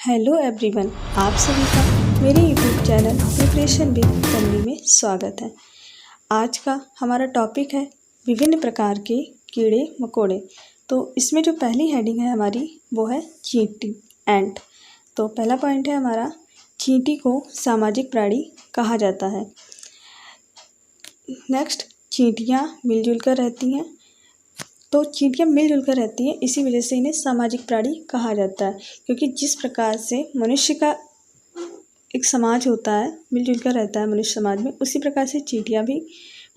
Hello everyone, आप सभी का मेरे YouTube channel preparation with Tanvi में स्वागत है। आज का हमारा टॉपिक है विभिन्न प्रकार के कीड़े मकोड़े। तो इसमें जो पहली हेडिंग है हमारी वो है चींटी, एंट। तो पहला पॉइंट है हमारा, चींटी को सामाजिक प्राणी कहा जाता है। नेक्स्ट, चींटियाँ मिलजुल कर रहती हैं। तो चींटियाँ मिलजुल कर रहती हैं, इसी वजह से इन्हें सामाजिक प्राणी कहा जाता है, क्योंकि जिस प्रकार से मनुष्य का एक समाज होता है, मिलजुल कर रहता है मनुष्य समाज में, उसी प्रकार से चींटियाँ भी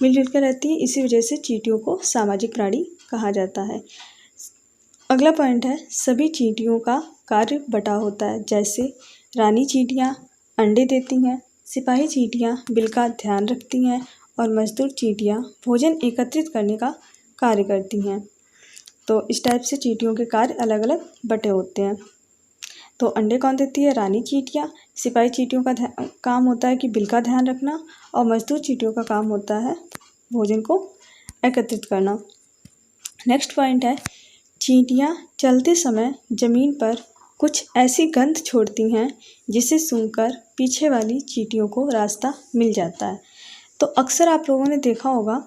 मिलजुल कर रहती हैं। इसी वजह से चींटियों को सामाजिक प्राणी कहा जाता है। अगला पॉइंट है, सभी चींटियों का कार्य बटा होता है। जैसे रानी चींटियाँ अंडे देती हैं, सिपाही चींटियाँ बिल का ध्यान रखती हैं और मजदूर चींटियाँ भोजन एकत्रित करने का कार्य करती हैं। तो इस टाइप से चींटियों के कार्य अलग अलग बटे होते हैं। तो अंडे कौन देती है? रानी चींटियाँ। सिपाही चींटियों का काम होता है कि बिल का ध्यान रखना, और मजदूर चींटियों का काम होता है भोजन को एकत्रित करना। नेक्स्ट पॉइंट है, चींटियाँ चलते समय ज़मीन पर कुछ ऐसी गंध छोड़ती हैं जिसे सूंघकर पीछे वाली चींटियों को रास्ता मिल जाता है। तो अक्सर आप लोगों ने देखा होगा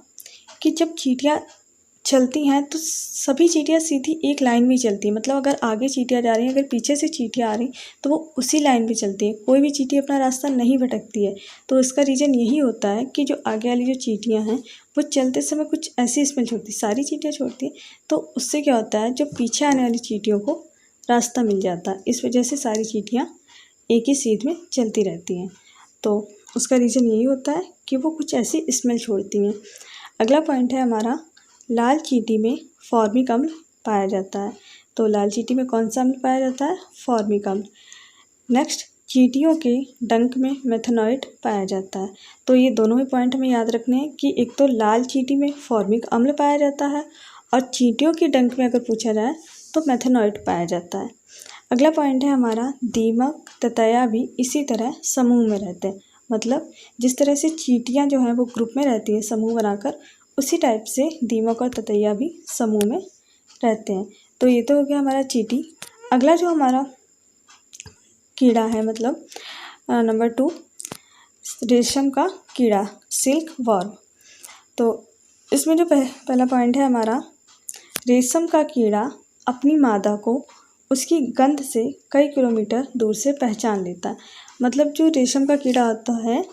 कि जब चींटियाँ चलती हैं तो सभी चींटियाँ सीधी एक लाइन में चलती हैं। मतलब अगर आगे चींटियाँ जा रही हैं, अगर पीछे से चींटियाँ आ रही तो वो उसी लाइन में चलती हैं। कोई भी चींटी अपना रास्ता नहीं भटकती है। तो इसका रीज़न यही होता है कि जो आगे वाली जो चींटियाँ हैं वो चलते समय कुछ ऐसी स्मेल छोड़ती, सारी चींटियाँ छोड़ती हैं, तो उससे क्या होता है, जो पीछे आने वाली चींटियों को रास्ता मिल जाता है। इस वजह से सारी चींटियाँ एक ही सीध में चलती रहती हैं। तो उसका रीज़न यही होता है कि वो कुछ ऐसी स्मेल छोड़ती हैं। अगला पॉइंट है हमारा, लाल चींटी में फॉर्मिक अम्ल पाया जाता है। तो लाल चींटी में कौन सा अम्ल पाया जाता है? फॉर्मिक अम्ल। नेक्स्ट, चींटियों के डंक में मेथनॉइड पाया जाता है। तो ये दोनों ही पॉइंट हमें याद रखने हैं कि एक तो लाल चींटी में फॉर्मिक अम्ल पाया जाता है, और चींटियों के डंक में अगर पूछा जाए तो मेथनॉइड पाया जाता है। अगला पॉइंट है हमारा, दीमक ततैया भी इसी तरह समूह में रहते हैं। मतलब जिस तरह से चींटियाँ जो हैं वो ग्रुप में रहती हैं समूह बनाकर, उसी टाइप से दीमक और ततैया भी समूह में रहते हैं। तो ये तो हो गया हमारा चींटी। अगला जो हमारा कीड़ा है, मतलब नंबर 2, रेशम का कीड़ा, सिल्क वर्म। तो इसमें जो पहला पॉइंट है हमारा, रेशम का कीड़ा अपनी मादा को उसकी गंध से कई किलोमीटर दूर से पहचान लेता है। मतलब जो रेशम का कीड़ा होता है,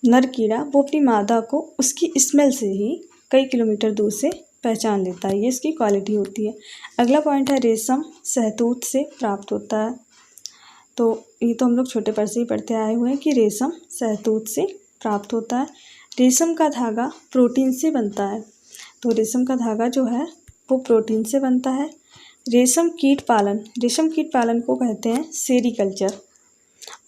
नर कीड़ा, वो अपनी मादा को उसकी स्मेल से ही कई किलोमीटर दूर से पहचान लेता है। ये इसकी क्वालिटी होती है। अगला पॉइंट है, रेशम शहतूत से प्राप्त होता है। तो ये तो हम लोग छोटे पर से ही पढ़ते आए हुए हैं कि रेशम शहतूत से प्राप्त होता है। रेशम का धागा प्रोटीन से बनता है। तो रेशम का धागा जो है वो प्रोटीन से बनता है। रेशम कीट पालन को कहते हैं सेरीकल्चर,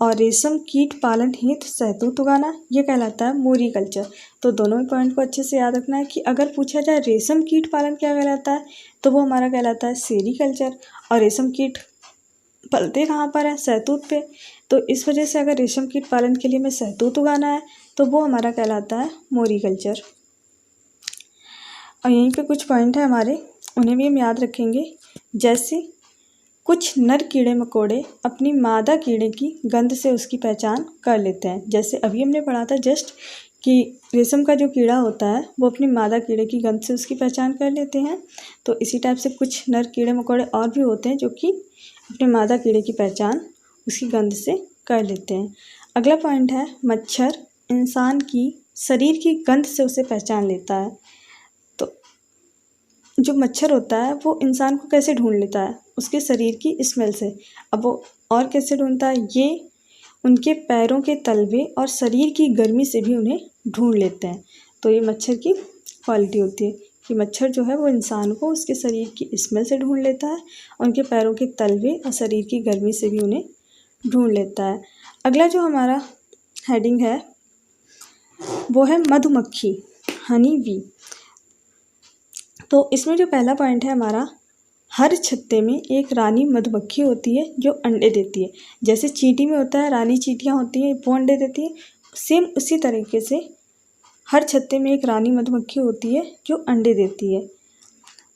और रेशम कीट पालन हेतु शहतूत उगाना ये कहलाता है मोरीकल्चर। तो दोनों ही पॉइंट को अच्छे से याद रखना है कि अगर पूछा जाए रेशम कीट पालन क्या कहलाता है, तो वो हमारा कहलाता है सेरीकल्चर, और रेशम कीट पलते कहाँ पर है? शहतूत पे। तो इस वजह से अगर रेशम कीट पालन के लिए हमें शहतूत उगाना है तो वो हमारा कहलाता है मोरीकल्चर। और यहीं पे कुछ पॉइंट है हमारे, उन्हें भी हम याद रखेंगे। जैसे कुछ नर कीड़े मकोड़े अपनी मादा कीड़े की गंध से उसकी पहचान कर लेते हैं। जैसे अभी हमने पढ़ा था जस्ट कि रेशम का जो कीड़ा होता है वो अपनी मादा कीड़े की गंध से उसकी पहचान कर लेते हैं। तो इसी टाइप से कुछ नर कीड़े मकोड़े और भी होते हैं जो कि अपने मादा कीड़े की पहचान उसकी गंध से कर लेते हैं। अगला पॉइंट है, मच्छर इंसान की शरीर की गंध से उसे पहचान लेता है। तो जो मच्छर होता है वो इंसान को कैसे ढूंढ लेता है? उसके शरीर की स्मेल से। अब वो और कैसे ढूंढता है? ये उनके पैरों के तलवे और शरीर की गर्मी से भी उन्हें ढूंढ लेते हैं। तो ये मच्छर की क्वालिटी होती है कि मच्छर जो है वो इंसान को उसके शरीर की स्मेल से ढूंढ लेता है, उनके पैरों के तलवे और शरीर की गर्मी से भी उन्हें ढूंढ लेता है। अगला जो हमारा हेडिंग है वो है मधुमक्खी, हनी बी। तो इसमें जो पहला पॉइंट है हमारा, हर छत्ते में एक रानी मधुमक्खी होती है जो अंडे देती है। जैसे चींटी में होता है रानी चींटियाँ होती हैं वो अंडे देती है, सेम उसी तरीके से हर छत्ते में एक रानी मधुमक्खी होती है जो अंडे देती है।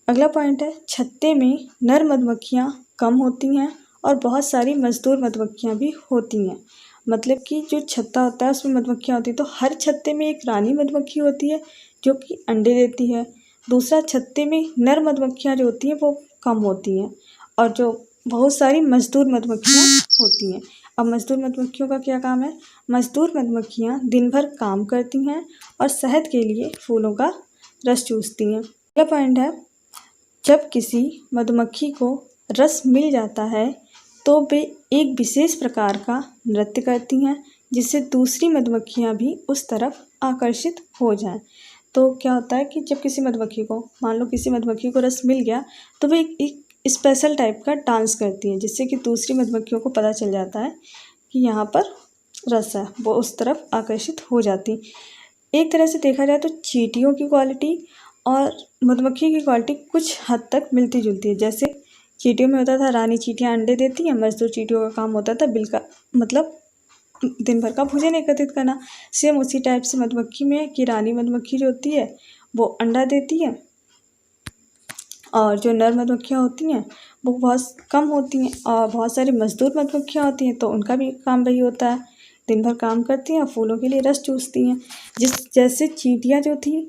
अगला पॉइंट है, छत्ते में नर मधुमक्खियाँ कम होती हैं और बहुत सारी मजदूर मधुमक्खियाँ भी होती हैं। मतलब कि जो छत्ता होता है उसमें मधुमक्खियाँ होती हैं, तो हर छत्ते में एक रानी मधुमक्खी होती है जो कि अंडे देती है। दूसरा छत्ते में नर मधुमक्खियाँ जो होती हैं वो कम होती हैं, और जो बहुत सारी मजदूर मधुमक्खियाँ होती हैं। अब मजदूर मधुमक्खियों का क्या काम है? मजदूर मधुमक्खियाँ दिन भर काम करती हैं और शहद के लिए फूलों का रस चूसती हैं। अगला पॉइंट है, जब किसी मधुमक्खी को रस मिल जाता है तो वे एक विशेष प्रकार का नृत्य करती हैं जिससे दूसरी मधुमक्खियाँ भी उस तरफ आकर्षित हो जाएं। तो क्या होता है कि जब किसी मधुमक्खी को, मान लो किसी मधुमक्खी को रस मिल गया, तो वे एक स्पेशल टाइप का डांस करती है जिससे कि दूसरी मधुमक्खियों को पता चल जाता है कि यहाँ पर रस है, वो उस तरफ आकर्षित हो जाती। एक तरह से देखा जाए तो चींटियों की क्वालिटी और मधुमक्खी की क्वालिटी कुछ हद तक मिलती जुलती है। जैसे चींटियों में होता था रानी चींटियाँ अंडे देती हैं, मजदूर चींटियों का काम होता था बिल का मतलब दिन भर का भोजन एकत्रित करना। सेम उसी टाइप से मधुमक्खी में है कि रानी मधुमक्खी जो होती है वो अंडा देती है, और जो नर मधुमक्खियाँ होती हैं वो बहुत कम होती हैं, और बहुत सारी मजदूर मधुमक्खियाँ होती हैं तो उनका भी काम वही होता है, दिन भर काम करती हैं और फूलों के लिए रस चूसती हैं। जैसे चींटियाँ जो थी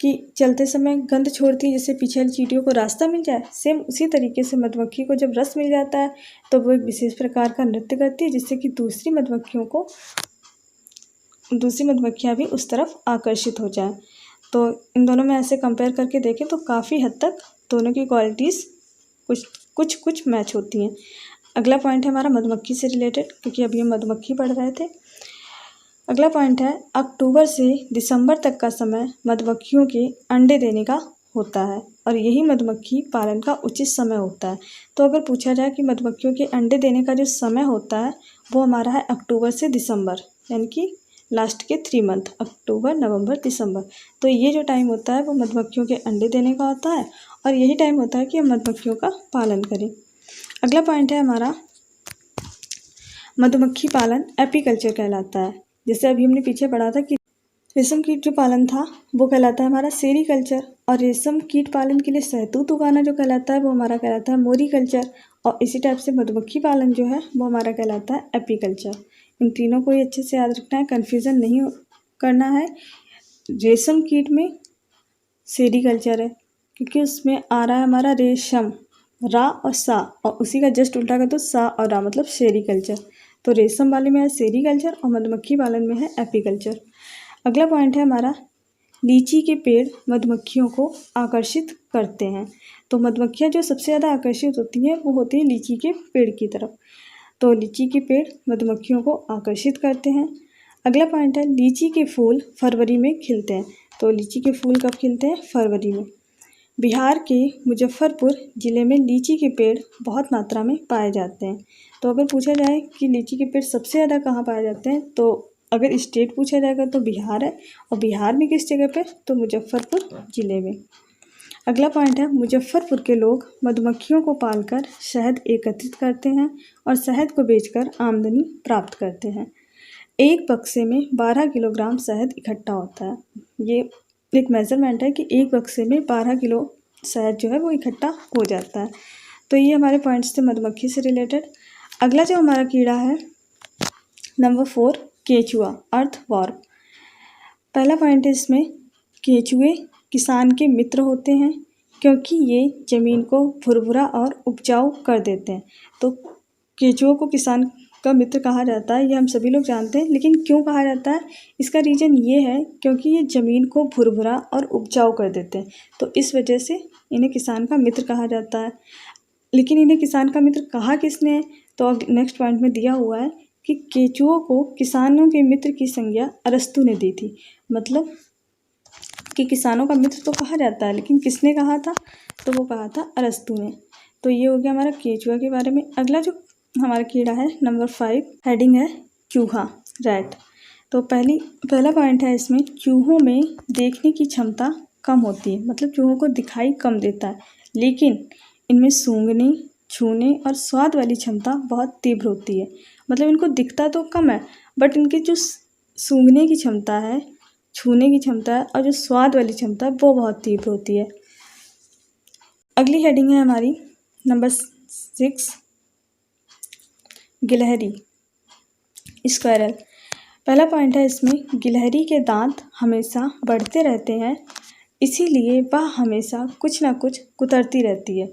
कि चलते समय गंध छोड़ती है जिससे पीछे वाली चींटियों को रास्ता मिल जाए, सेम उसी तरीके से मधुमक्खी को जब रस मिल जाता है तो वो एक विशेष प्रकार का नृत्य करती है जिससे कि दूसरी मधुमक्खियाँ भी उस तरफ आकर्षित हो जाएं। तो इन दोनों में ऐसे कंपेयर करके देखें तो काफ़ी हद तक दोनों की क्वालिटीज़ कुछ मैच होती हैं। अगला पॉइंट है हमारा मधुमक्खी से रिलेटेड, क्योंकि अभी हम मधुमक्खी पढ़ रहे थे। अगला पॉइंट है, अक्टूबर से दिसंबर तक का समय मधुमक्खियों के अंडे देने का होता है और यही मधुमक्खी पालन का उचित समय होता है। तो अगर पूछा जाए कि मधुमक्खियों के अंडे देने का जो समय होता है वो हमारा है अक्टूबर से दिसंबर, यानी कि लास्ट के 3 मंथ, अक्टूबर नवंबर दिसंबर। तो ये जो टाइम होता है वो मधुमक्खियों के अंडे देने का होता है और यही टाइम होता है कि हम मधुमक्खियों का पालन करें। अगला पॉइंट है हमारा, मधुमक्खी पालन एपीकल्चर कहलाता है। जैसे अभी हमने पीछे पढ़ा था कि रेशम कीट जो पालन था वो कहलाता है हमारा सेरीकल्चर, और रेशम कीट पालन के लिए शहतूत उगाना जो कहलाता है वो हमारा कहलाता है मोरीकल्चर, और इसी टाइप से मधुमक्खी पालन जो है वो हमारा कहलाता है एपीकल्चर। इन तीनों को ही अच्छे से याद रखना है, कन्फ्यूज़न नहीं करना है। रेशम कीट में सेरीकल्चर है क्योंकि उसमें आ रहा है हमारा रेशम, रा और सा, और उसी का जस्ट उल्टा कर दो सा और रा, मतलब सेरीकल्चर। तो रेशम वाले में है सेरीकल्चर और मधुमक्खी पालन में है एपीकल्चर। अगला पॉइंट है हमारा, लीची के पेड़ मधुमक्खियों को आकर्षित करते हैं। तो मधुमक्खियाँ जो सबसे ज़्यादा आकर्षित होती हैं वो होती हैं लीची के पेड़ की तरफ। तो लीची के पेड़ मधुमक्खियों को आकर्षित करते हैं। अगला पॉइंट है, लीची के फूल फरवरी में खिलते हैं। तो लीची के फूल कब खिलते हैं? फरवरी में। बिहार के मुजफ्फरपुर ज़िले में लीची के पेड़ बहुत मात्रा में पाए जाते हैं। तो अगर पूछा जाए कि लीची के पेड़ सबसे ज़्यादा कहाँ पाए जाते हैं, तो अगर स्टेट पूछा जाएगा तो बिहार है, और बिहार में किस जगह पे? तो मुजफ्फरपुर ज़िले में। अगला पॉइंट है, मुजफ्फरपुर के लोग मधुमक्खियों को पालकर शहद एकत्रित करते हैं और शहद को बेचकर आमदनी प्राप्त करते हैं। एक बक्से में 12 किलोग्राम शहद इकट्ठा होता है। ये एक मेज़रमेंट है कि एक बक्से में 12 किलो शहद जो है वो इकट्ठा हो जाता है। तो ये हमारे पॉइंट्स थे मधुमक्खी से रिलेटेड। अगला जो हमारा कीड़ा है नंबर 4, केंचुआ, अर्थवर्म। पहला पॉइंट है इसमें, केंचुए किसान के मित्र होते हैं क्योंकि ये ज़मीन को भुरभुरा और उपजाऊ कर देते हैं। तो केंचुओं को किसान का मित्र कहा जाता है, ये हम सभी लोग जानते हैं, लेकिन क्यों कहा जाता है? इसका रीज़न ये है क्योंकि ये ज़मीन को भुरभुरा और उपजाऊ कर देते हैं, तो इस वजह से इन्हें किसान का मित्र कहा जाता है। लेकिन इन्हें किसान का मित्र कहा किसने? तो नेक्स्ट पॉइंट में दिया हुआ है कि केंचुओं को किसानों के मित्र की संज्ञा अरस्तू ने दी थी। मतलब कि किसानों का मित्र तो कहा जाता है, लेकिन किसने कहा था? तो वो कहा था अरस्तू ने। तो ये हो गया हमारा केंचुआ के बारे में। अगला जो हमारा कीड़ा है नंबर 5, हेडिंग है चूहा, रैट। तो पहला पॉइंट है इसमें, चूहों में देखने की क्षमता कम होती है, मतलब चूहों को दिखाई कम देता है, लेकिन इनमें सूंघने, छूने और स्वाद वाली क्षमता बहुत तीव्र होती है। मतलब इनको दिखता तो कम है, बट इनकी जो सूंघने की क्षमता है, छूने की क्षमता है और जो स्वाद वाली क्षमता है वो बहुत तीव्र होती है। अगली हेडिंग है हमारी नंबर 6, गिलहरी, स्क्वायरल। पहला पॉइंट है इसमें, गिलहरी के दांत हमेशा बढ़ते रहते हैं, इसीलिए वह हमेशा कुछ ना कुछ कुतरती रहती है।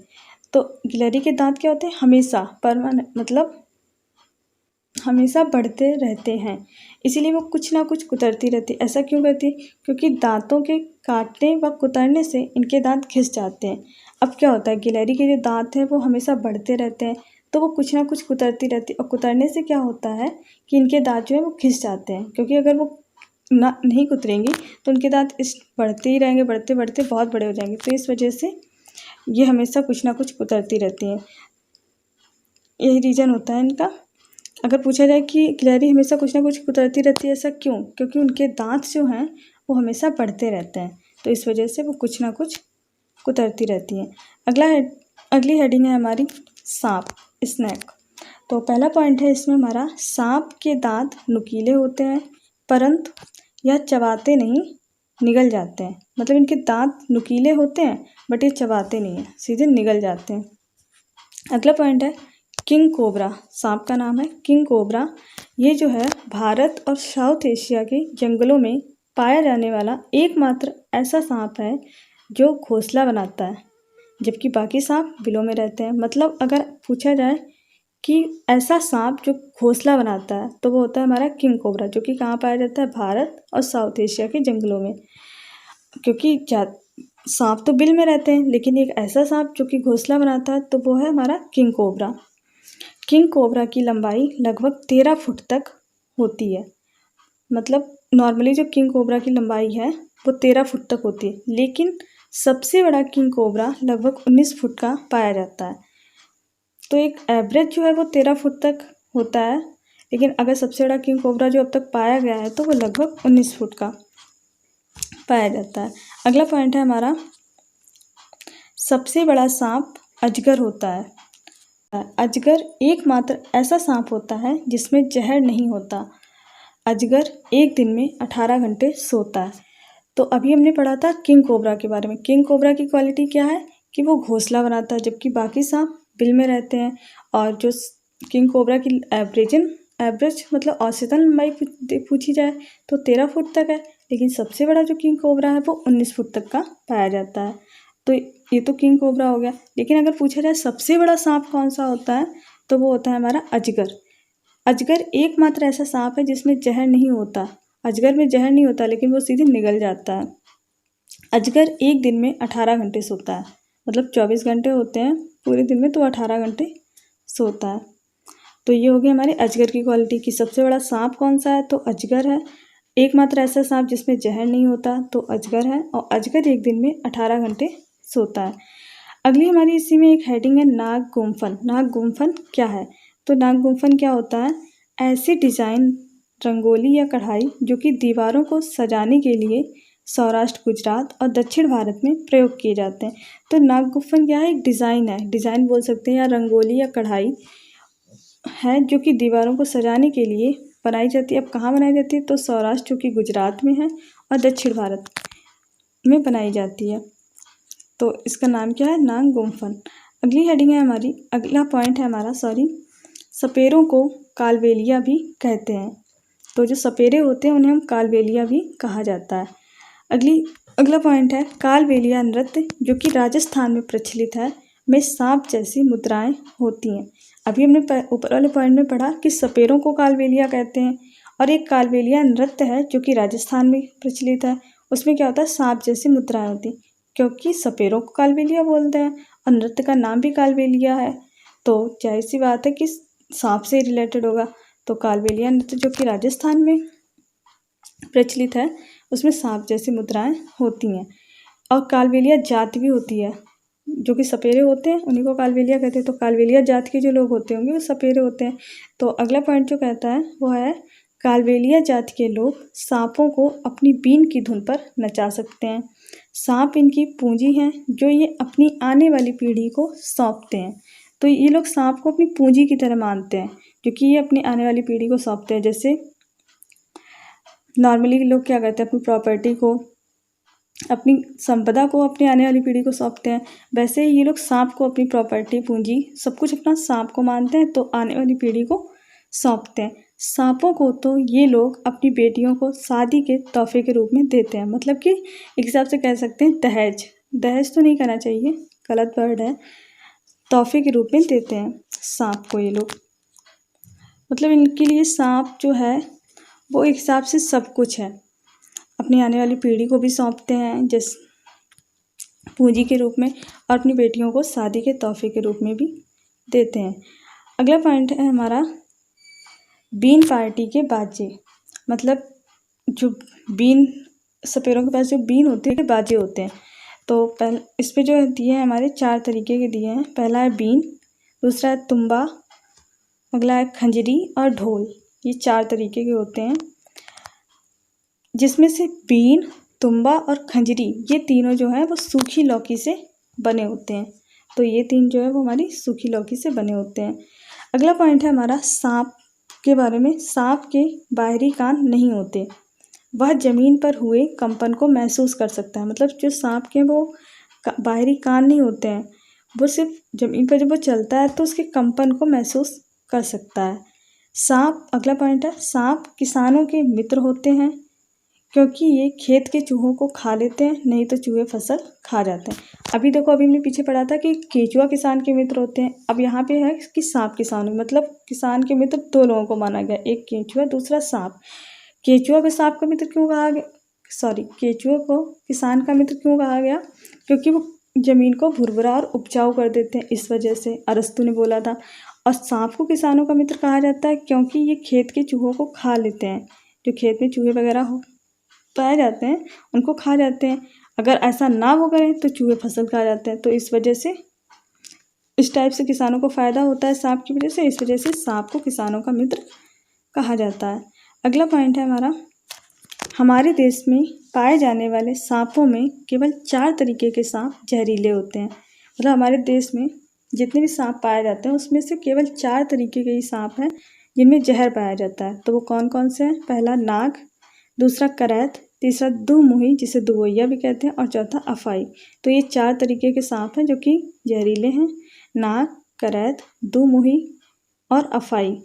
तो गिलहरी के दांत क्या होते हैं? हमेशा, परमानेंट, मतलब हमेशा बढ़ते रहते हैं, इसीलिए वो कुछ ना कुछ कुतरती रहती है। ऐसा क्यों करती है? क्योंकि दांतों के काटने व कुतरने से इनके दांत घिस जाते हैं। अब क्या होता है, गिलहरी के जो दांत हैं वो हमेशा बढ़ते रहते हैं, तो वो कुछ ना कुछ कुतरती रहती है, और कुतरने से क्या होता है कि इनके दांत जो है वो घिस जाते हैं, क्योंकि अगर वो ना नहीं कुतरेंगी तो उनके दांत इस बढ़ते ही रहेंगे, बढ़ते बढ़ते बहुत बड़े हो जाएंगे। तो इस वजह से ये हमेशा कुछ ना कुछ कुतरती रहती हैं, यही रीज़न होता है इनका। अगर पूछा जाए कि गिलहरी हमेशा कुछ ना कुछ कुतरती रहती है, ऐसा क्यों? क्योंकि उनके दांत जो हैं वो हमेशा बढ़ते रहते हैं, तो इस वजह से वो कुछ ना कुछ कुतरती रहती हैं। अगली हेडिंग है हमारी सांप, स्नैक। तो पहला पॉइंट है इसमें हमारा, सांप के दांत नुकीले होते हैं परंतु यह चबाते नहीं, निगल जाते हैं। मतलब इनके दांत नुकीले होते हैं बट ये चबाते नहीं हैं, सीधे निगल जाते हैं। अगला पॉइंट है किंग कोबरा, सांप का नाम है किंग कोबरा। ये जो है भारत और साउथ एशिया के जंगलों में पाया जाने वाला एकमात्र ऐसा सांप है जो घोंसला बनाता है, जबकि बाकी सांप बिलों में रहते हैं। मतलब अगर पूछा जाए कि ऐसा सांप जो घोंसला बनाता है तो वो होता है हमारा किंग कोबरा, जो कि कहाँ पाया जाता है? भारत और साउथ एशिया के जंगलों में। क्योंकि सांप तो बिल में रहते हैं, लेकिन एक ऐसा सांप जो कि घोंसला बनाता है तो वो है हमारा किंग कोबरा। किंग कोबरा की लंबाई लगभग 13 फुट तक होती है। मतलब नॉर्मली जो किंग कोबरा की लंबाई है वो 13 फुट तक होती है, लेकिन सबसे बड़ा किंग कोबरा लगभग 19 फुट का पाया जाता है। तो एक एवरेज जो है वो 13 फुट तक होता है, लेकिन अगर सबसे बड़ा किंग कोबरा जो अब तक पाया गया है तो वो लगभग 19 फुट का पाया जाता है। अगला पॉइंट है हमारा, सबसे बड़ा सांप अजगर होता है। अजगर एकमात्र ऐसा सांप होता है जिसमें जहर नहीं होता। अजगर एक दिन में 18 घंटे सोता है। तो अभी हमने पढ़ा था किंग कोबरा के बारे में। किंग कोबरा की क्वालिटी क्या है कि वो घोंसला बनाता है, जबकि बाकी सांप बिल में रहते हैं। और जो किंग कोबरा की एवरेज मतलब औसतन लंबाई पूछी जाए तो 13 फुट तक है, लेकिन सबसे बड़ा जो किंग कोबरा है वो 19 फुट तक का पाया जाता है। तो ये तो किंग कोबरा हो गया, लेकिन अगर पूछा जाए सबसे बड़ा सांप कौन सा होता है तो वो होता है हमारा अजगर। अजगर एकमात्र ऐसा सांप है जिसमें जहर नहीं होता। अजगर में जहर नहीं होता, लेकिन वो सीधे निगल जाता है। अजगर एक दिन में 18 घंटे सोता है, मतलब 24 घंटे होते हैं पूरे दिन में, तो 18 घंटे सोता है। तो ये हो गई हमारी अजगर की क्वालिटी कि सबसे बड़ा सांप कौन सा है तो अजगर है। एकमात्र ऐसा सांप जिसमें जहर नहीं होता तो अजगर है, और अजगर एक दिन में 18 घंटे सोता है। अगली हमारी इसी में एक हेडिंग है नाग गुम्फन। नाग गुम्फन क्या है? तो नाग गुम्फन क्या होता है? ऐसी डिज़ाइन, रंगोली या कढ़ाई जो कि दीवारों को सजाने के लिए सौराष्ट्र, गुजरात और दक्षिण भारत में प्रयोग किए जाते हैं। तो नाग गुम्फन क्या है? एक डिज़ाइन है, डिज़ाइन बोल सकते हैं, या रंगोली या कढ़ाई है जो कि दीवारों को सजाने के लिए बनाई जाती है। अब कहाँ बनाई जाती है? तो सौराष्ट्र जो कि गुजरात में है और दक्षिण भारत में बनाई जाती है। तो इसका नाम क्या है? नाग गुम्फन। अगली हेडिंग है हमारी, अगला पॉइंट है हमारा, सपेरों को कालबेलिया भी कहते हैं। तो जो सपेरे होते हैं उन्हें हम कालबेलिया भी कहा जाता है। अगला पॉइंट है कालबेलिया नृत्य, जो कि राजस्थान में प्रचलित है, में सांप जैसी मुद्राएं होती हैं। अभी हमने ऊपर वाले पॉइंट में पढ़ा कि सपेरों को कालबेलिया कहते हैं, और एक कालबेलिया नृत्य है जो कि राजस्थान में प्रचलित है। उसमें क्या होता है? सांप जैसी मुद्राएं होती हैं, क्योंकि सपेरों को कालबेलिया बोलते हैं और नृत्य का नाम भी कालबेलिया है, तो जाहिर सी बात है कि सांप से रिलेटेड होगा। तो कालबेलिया नृत्य जो कि राजस्थान में प्रचलित है, उसमें सांप जैसी मुद्राएं होती हैं। और कालबेलिया जाति भी होती है, जो कि सपेरे होते हैं उन्हीं को कालबेलिया कहते हैं। तो कालबेलिया जाति के जो लोग होते होंगे वो सपेरे होते हैं। तो अगला पॉइंट जो कहता है वो है कालबेलिया जाति के लोग सांपों को अपनी बीन की धुन पर नचा सकते हैं। सांप इनकी पूंजी हैं जो ये अपनी आने वाली पीढ़ी को सौंपते हैं। तो ये लोग सांप को अपनी पूंजी की तरह मानते हैं, क्योंकि ये अपनी आने वाली पीढ़ी को सौंपते हैं। जैसे नॉर्मली लोग क्या करते हैं, अपनी प्रॉपर्टी को, अपनी संपदा को अपनी आने वाली पीढ़ी को सौंपते हैं, वैसे ही ये लोग सांप को अपनी प्रॉपर्टी, पूंजी, सब कुछ अपना सांप को मानते हैं, तो आने वाली पीढ़ी को सौंपते हैं। सांपों को तो ये लोग अपनी बेटियों को शादी के तोहफे के रूप में देते हैं, मतलब कि एक हिसाब से कह सकते हैं दहेज। दहेज तो नहीं कहना चाहिए, गलत वर्ड है। तोहफे के रूप में देते हैं सांप को ये लोग। मतलब इनके लिए सांप जो है वो एक हिसाब से सब कुछ है। अपनी आने वाली पीढ़ी को भी सौंपते हैं जिस पूंजी के रूप में, और अपनी बेटियों को शादी के तोहफे के रूप में भी देते हैं। अगला पॉइंट है हमारा बीन पार्टी के बाजे। मतलब जो बीन, सपेरों के पास जो बीन होती है, बाजे होते हैं। तो पहले इस पे जो दिए हैं हमारे 4 तरीके के दिए हैं। पहला है बीन, दूसरा है तुम्बा, अगला है खंजरी और ढोल। ये 4 तरीके के होते हैं, जिसमें से बीन, तुम्बा और खंजरी ये तीनों जो है वो सूखी लौकी से बने होते हैं। तो ये 3 जो है वो हमारी सूखी लौकी से बने होते हैं। अगला पॉइंट है हमारा सांप के बारे में। सांप के बाहरी कान नहीं होते, वह ज़मीन पर हुए कंपन को महसूस कर सकता है। मतलब जो सांप के वो बाहरी कान नहीं होते हैं, वो सिर्फ ज़मीन पर जब वो चलता है तो उसके कंपन को महसूस कर सकता है। सांप, अगला पॉइंट है सांप किसानों के मित्र होते हैं, क्योंकि ये खेत के चूहों को खा लेते हैं, नहीं तो चूहे फसल खा जाते हैं। अभी देखो, अभी हमने पीछे पढ़ा था कि केंचुआ किसान के मित्र होते हैं। अब यहाँ पे है कि सांप किसान, मतलब किसान के मित्र 2 लोगों को माना गया, एक केंचुआ दूसरा सांप। केंचुआ को सांप का मित्र क्यों कहा गया, केंचुआ को किसान का मित्र क्यों कहा गया? क्योंकि वो ज़मीन को भुरभुरा और उपजाऊ कर देते हैं, इस वजह से अरस्तू ने बोला था। और सांप को किसानों का मित्र कहा जाता है क्योंकि ये खेत के चूहों को खा लेते हैं। जो खेत में चूहे वगैरह पाए जाते हैं उनको खा जाते हैं। अगर ऐसा ना हो करें तो चूहे फसल खा जाते हैं। तो इस वजह से इस टाइप से किसानों को फ़ायदा होता है सांप की वजह से, इस वजह से सांप को किसानों का मित्र कहा जाता है। अगला पॉइंट है हमारा, हमारे देश में पाए जाने वाले सांपों में केवल 4 तरीके के सांप जहरीले होते हैं। मतलब हमारे देश में जितने भी सांप पाए जाते हैं उसमें से केवल 4 तरीके के ही सांप हैं जिनमें जहर पाया जाता है। तो वो कौन कौन से हैं? पहला नाग, दूसरा करैत, तीसरा दुमुही जिसे दुवैया भी कहते हैं, और चौथा अफाई। तो ये 4 तरीके के सांप हैं जो कि जहरीले हैं, नाग, करैत, दुमुही और अफाई।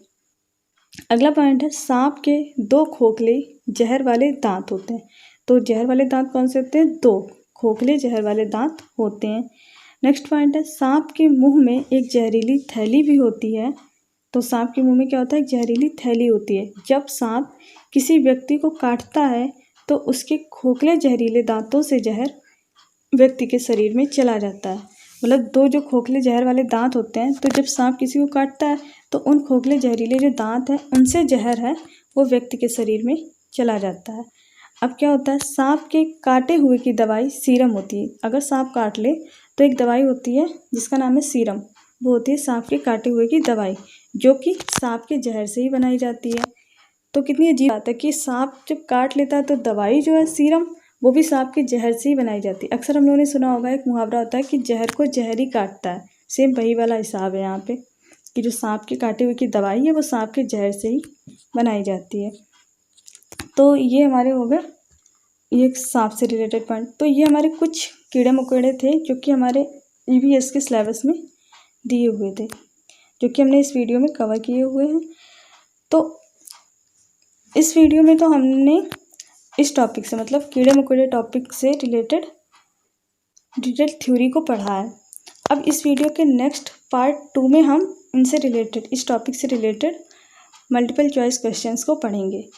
अगला पॉइंट है सांप के 2 खोखले जहर वाले दांत होते हैं। तो जहर वाले दांत कौन से होते हैं? 2 खोखले जहर वाले दांत होते हैं। नेक्स्ट पॉइंट है सांप के मुंह में एक जहरीली थैली भी होती है। तो सांप के मुंह में क्या होता है? एक जहरीली थैली होती है। जब सांप किसी व्यक्ति को काटता है तो उसके खोखले जहरीले दांतों से जहर व्यक्ति के शरीर में चला जाता है। मतलब 2 जो खोखले जहर वाले दांत होते हैं, तो जब सांप किसी को काटता है तो उन खोखले जहरीले जो दांत हैं उनसे जहर है वो व्यक्ति के शरीर में चला जाता है। अब क्या होता है, सांप के काटे हुए की दवाई सीरम होती है। अगर सांप काट ले तो एक दवाई होती है जिसका नाम है सीरम, वो होती है सांप के काटे हुए की दवाई, जो कि सांप के जहर से ही बनाई जाती है। तो कितनी अजीब बात है कि सांप जब काट लेता है तो दवाई जो है सीरम, वो भी सांप के जहर से ही बनाई जाती है। अक्सर हम लोगों ने सुना होगा, एक मुहावरा होता है कि जहर को जहर ही काटता है। सेम वही वाला हिसाब है यहाँ पे कि जो सांप के काटे हुए की दवाई है वो सांप के जहर से ही बनाई जाती है। तो ये हमारे हो गए ये सांप से रिलेटेड पॉइंट। तो ये हमारे कुछ कीड़े मकोड़े थे जो कि हमारे EVS के सिलेबस में दिए हुए थे, जो कि हमने इस वीडियो में कवर किए हुए हैं। तो इस वीडियो में तो हमने इस टॉपिक से, मतलब कीड़े मकोड़े टॉपिक से रिलेटेड डिटेल थ्योरी को पढ़ा है। अब इस वीडियो के नेक्स्ट पार्ट 2 में हम इनसे रिलेटेड, इस टॉपिक से रिलेटेड मल्टीपल चॉइस क्वेश्चंस को पढ़ेंगे।